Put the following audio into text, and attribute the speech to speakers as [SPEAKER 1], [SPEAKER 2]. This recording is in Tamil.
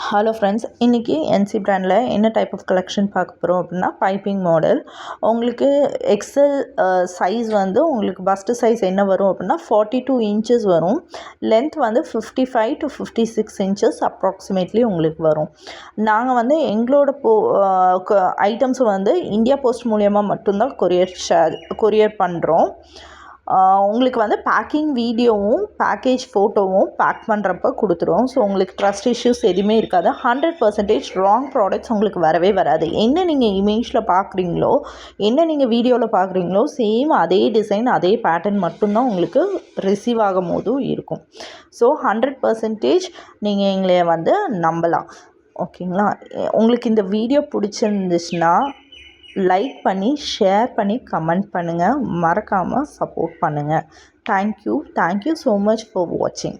[SPEAKER 1] ஹலோ ஃப்ரெண்ட்ஸ், இன்றைக்கி என்சி பிராண்டில் என்ன டைப் ஆஃப் கலெக்ஷன் பார்க்க போகிறோம் அப்படின்னா பைப்பிங் மாடல். உங்களுக்கு எக்ஸல் சைஸ் வந்து உங்களுக்கு பஸ்ட்டு சைஸ் என்ன வரும் அப்படின்னா 42 இன்ச்சஸ் வரும். லென்த் வந்து 55 to 56 இன்ச்சஸ் அப்ராக்சிமேட்லி உங்களுக்கு வரும். நாங்கள் வந்து எங்களோட ஐட்டம்ஸ் வந்து இந்தியா போஸ்ட் மூலயமா மட்டும்தான் கொரியர் பண்ணுறோம். உங்களுக்கு வந்து பேக்கிங் வீடியோவும் பேக்கேஜ் ஃபோட்டோவும் பேக் பண்ணுறப்ப கொடுத்துருவோம். ஸோ உங்களுக்கு ட்ரஸ்ட் இஷ்யூஸ் எதுவுமே இருக்காது. 100% ராங் ப்ராடக்ட்ஸ் உங்களுக்கு வரவே வராது. என்ன நீங்கள் இமேஜில் பார்க்குறீங்களோ, என்ன நீங்கள் வீடியோவில் பார்க்குறீங்களோ, சேம் அதே டிசைன் அதே பேட்டர்ன் மட்டும்தான் உங்களுக்கு ரிசீவ் ஆகும் போதும் இருக்கும். ஸோ 100% நீங்கள் எங்களை வந்து நம்பலாம். ஓகேங்களா? உங்களுக்கு இந்த வீடியோ பிடிச்சிருந்துச்சுன்னா லைக் பண்ணி, ஷேர் பண்ணி, கமெண்ட் பண்ணுங்கள். மறக்காமல் சப்போர்ட் பண்ணுங்கள். தேங்க்யூ ஸோ மச் ஃபார் வாட்சிங்.